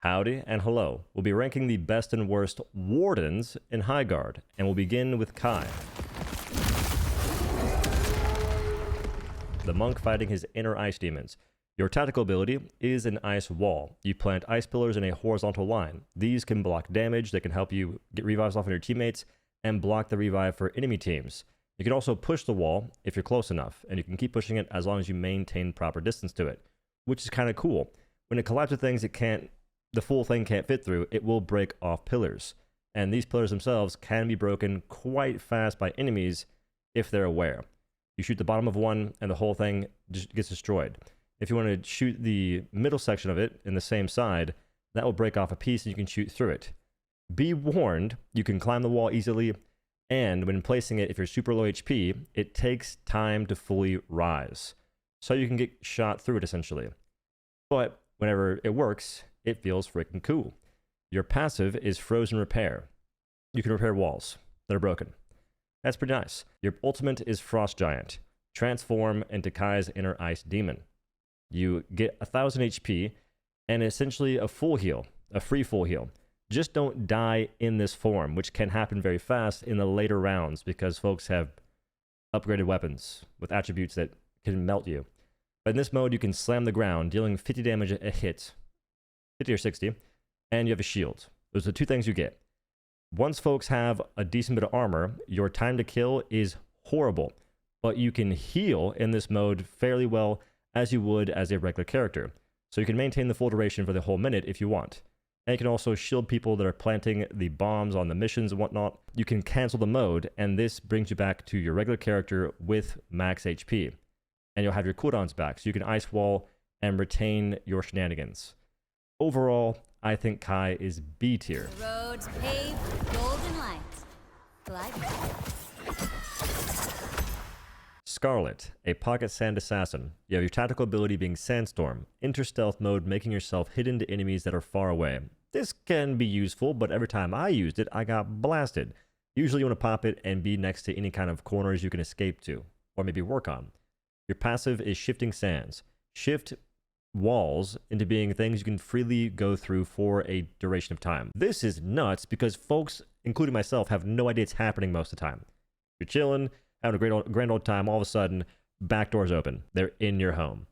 Howdy and hello. We'll be ranking the best and worst Wardens in Highguard, and we'll begin with Kai, the monk fighting his inner ice demons. Your tactical ability is an ice wall. You plant ice pillars in a horizontal line. These can block damage, they can help you get revives off of your teammates, and block the revive for enemy teams. You can also push the wall if you're close enough, and you can keep pushing it as long as you maintain proper distance to it, which is kind of cool. When it collapses things the full thing can't fit through, it will break off pillars. And these pillars themselves can be broken quite fast by enemies if they're aware. You shoot the bottom of one and the whole thing just gets destroyed. If you want to shoot the middle section of it in the same side, that will break off a piece and you can shoot through it. Be warned, you can climb the wall easily, and when placing it, if you're super low HP, it takes time to fully rise. So you can get shot through it essentially. But whenever it works, it feels freaking cool. Your passive is frozen repair. You can repair walls that are broken. That's pretty nice. Your ultimate is Frost Giant. Transform into Kai's inner ice demon. You get 1000 HP and essentially a full heal, a free full heal. Just don't die in this form, which can happen very fast in the later rounds because folks have upgraded weapons with attributes that can melt you. But in this mode, you can slam the ground, dealing 50 damage a hit, 50 or 60, and you have a shield. Those are the two things you get. Once folks have a decent bit of armor, your time to kill is horrible, but you can heal in this mode fairly well as you would as a regular character. So you can maintain the full duration for the whole minute if you want. And you can also shield people that are planting the bombs on the missions and whatnot. You can cancel the mode, and this brings you back to your regular character with max HP. And you'll have your cooldowns back, so you can ice wall and retain your shenanigans. Overall, I think Kai is B tier. Roads paved with golden lights. Glide. Scarlet, a pocket sand assassin. You have your tactical ability being Sandstorm. Enter stealth mode, making yourself hidden to enemies that are far away. This can be useful, but every time I used it, I got blasted. Usually you want to pop it and be next to any kind of corners you can escape to, or maybe work on. Your passive is Shifting Sands. Shift walls into being things you can freely go through for a duration of time. This is nuts because folks, including myself, have no idea it's happening most of the time. You're chilling, having a grand old time, all of a sudden, back doors open. They're in your home.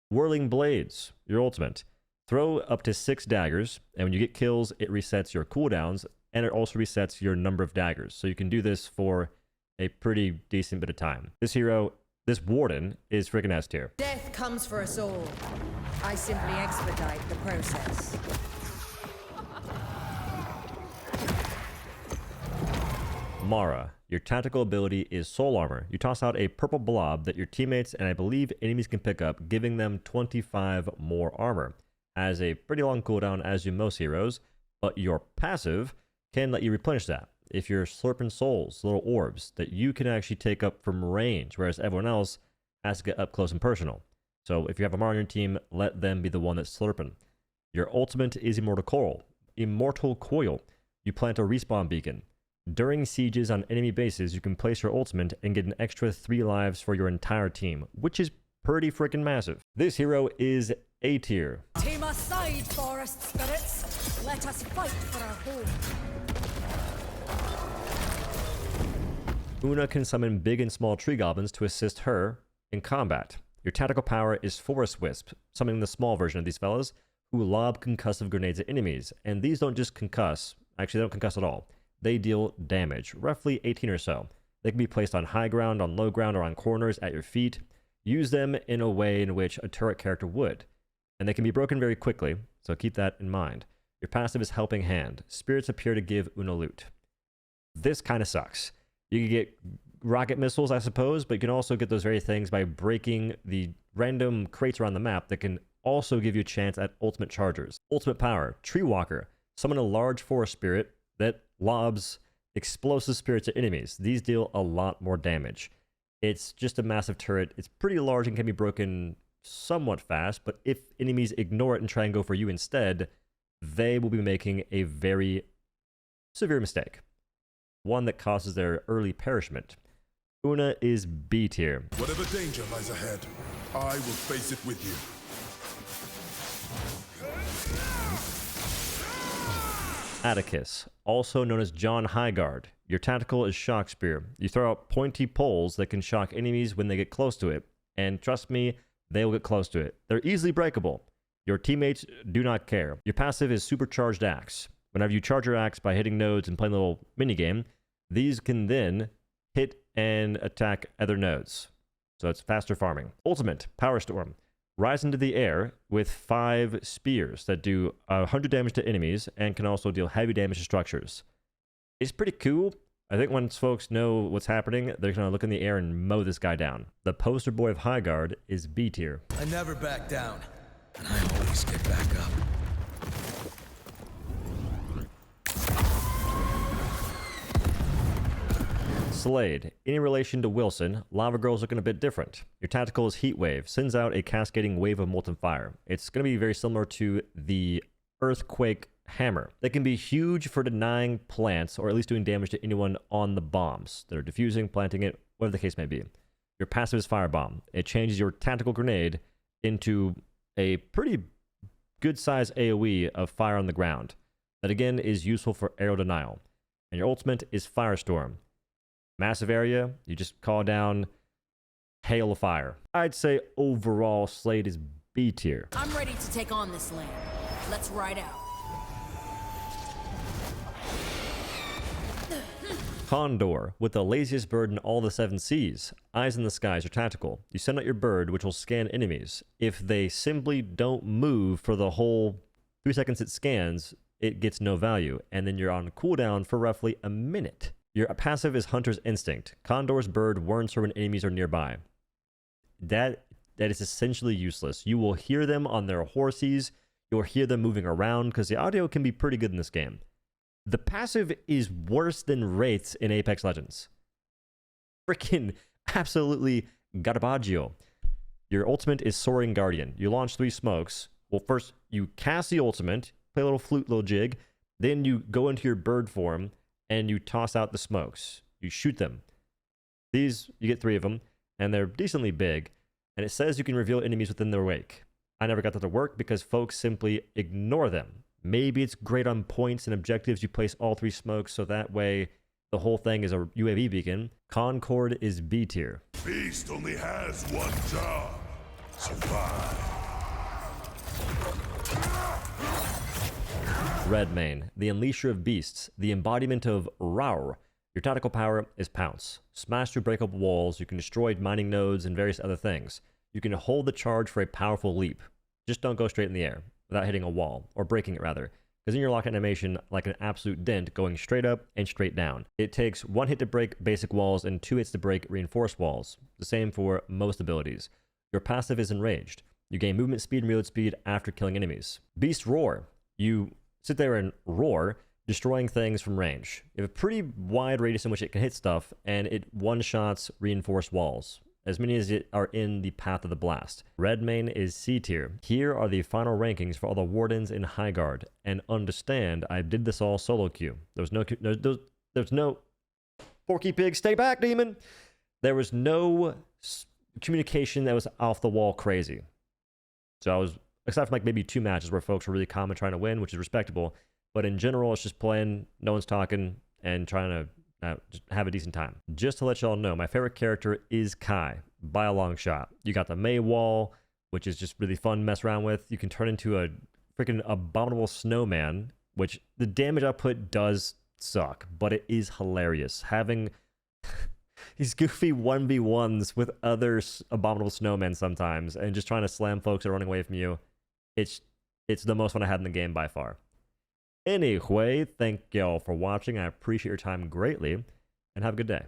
Whirling Blades, your ultimate. Throw up to 6 daggers, and when you get kills, it resets your cooldowns, and it also resets your number of daggers. So you can do this for a pretty decent bit of time. This warden is freaking S tier. Death comes for us all. I simply expedite the process. Mara, your tactical ability is Soul Armor. You toss out a purple blob that your teammates and I believe enemies can pick up, giving them 25 more armor. Has a pretty long cooldown as do most heroes, but your passive can let you replenish that. If you're slurping souls, little orbs that you can actually take up from range, whereas everyone else has to get up close and personal. So if you have a Mara on your team, let them be the one that's slurping. Your ultimate is Immortal Coil. Immortal Coil. You plant a respawn beacon. During sieges on enemy bases, you can place your ultimate and get an extra 3 lives for your entire team, which is pretty freaking massive. This hero is A tier. Team aside, forest spirits. Let us fight for our home. Una can summon big and small tree goblins to assist her in combat. Your tactical power is Forest Wisp, summoning the small version of these fellas, who lob concussive grenades at enemies. And these don't just concuss, actually they don't concuss at all. They deal damage, roughly 18 or so. They can be placed on high ground, on low ground, or on corners at your feet. Use them in a way in which a turret character would. And they can be broken very quickly, so keep that in mind. Your passive is Helping Hand. Spirits appear to give Una loot. This kind of sucks. You can get rocket missiles, I suppose, but you can also get those very things by breaking the random crates around the map that can also give you a chance at ultimate chargers. Ultimate power, Tree Walker. Summon a large forest spirit that lobs explosive spirits at enemies. These deal a lot more damage. It's just a massive turret. It's pretty large and can be broken somewhat fast, but if enemies ignore it and try and go for you instead, they will be making a very severe mistake. One that causes their early perishment. Una is B tier. Whatever danger lies ahead, I will face it with you. Atticus, also known as John Highguard. Your tactical is shock spear. You throw out pointy poles that can shock enemies when they get close to it. And trust me, they will get close to it. They're easily breakable. Your teammates do not care. Your passive is supercharged axe. Whenever you charge your axe by hitting nodes and playing a little minigame, these can then hit and attack other nodes. So it's faster farming. Ultimate, Power Storm. Rise into the air with 5 spears that do 100 damage to enemies and can also deal heavy damage to structures. It's pretty cool. I think once folks know what's happening, they're going to look in the air and mow this guy down. The poster boy of Highguard is B tier. I never back down, and I always get back up. Slade. In relation to Wilson, Lava Girl's looking a bit different. Your tactical is Heat Wave, sends out a cascading wave of molten fire. It's going to be very similar to the Earthquake Hammer. They can be huge for denying plants, or at least doing damage to anyone on the bombs that are diffusing, planting it, whatever the case may be. Your passive is Firebomb. It changes your tactical grenade into a pretty good size AoE of fire on the ground. That again is useful for arrow denial. And your ultimate is Firestorm. Massive area, you just call down hail of fire. I'd say overall Slade is B tier. I'm ready to take on this land. Let's ride out. Condor, with the laziest bird in all the 7 seas. Eyes in the skies are tactical. You send out your bird, which will scan enemies. If they simply don't move for the whole 3 seconds it scans, it gets no value, and then you're on cooldown for roughly a minute. Your passive is Hunter's Instinct. Condor's bird warns her when enemies are nearby. That is essentially useless. You will hear them on their horses. You'll hear them moving around because the audio can be pretty good in this game. The passive is worse than Wraiths in Apex Legends. Freaking absolutely garbaggio. Your ultimate is Soaring Guardian. You launch 3 smokes. Well, first you cast the ultimate, play a little flute, little jig. Then you go into your bird form and you toss out the smokes. You shoot them. These, you get 3 of them, and they're decently big, and it says you can reveal enemies within their wake. I never got that to work because folks simply ignore them. Maybe it's great on points and objectives. You place all 3 smokes, so that way the whole thing is a UAV beacon. Concord is B tier. Beast only has one job. Survive. Redmane, the Unleasher of Beasts, the embodiment of Roar. Your tactical power is Pounce. Smash through break up walls, you can destroy mining nodes and various other things. You can hold the charge for a powerful leap. Just don't go straight in the air without hitting a wall, or breaking it rather, because then you're locked animation like an absolute dent going straight up and straight down. It takes 1 hit to break basic walls and 2 hits to break reinforced walls. The same for most abilities. Your passive is Enraged. You gain movement speed and reload speed after killing enemies. Beast Roar. You sit there and roar, destroying things from range. You have a pretty wide radius in which it can hit stuff, and it one-shots reinforced walls, as many as it are in the path of the blast. Redmane is C tier. Here are the final rankings for all the Wardens in Highguard, and understand I did this all solo queue. There's no Porky Pig, stay back, demon! There was no communication that was off the wall crazy. So I was, except for like maybe 2 matches where folks were really calm and trying to win, which is respectable. But in general, it's just playing, no one's talking, and trying to just have a decent time. Just to let y'all know, my favorite character is Kai, by a long shot. You got the May wall, which is just really fun to mess around with. You can turn into a freaking abominable snowman, which the damage output does suck, but it is hilarious. Having these goofy 1v1s with other abominable snowmen sometimes, and just trying to slam folks that are running away from you, it's the most fun I had in the game by far. Anyway, thank y'all for watching. I appreciate your time greatly, and have a good day.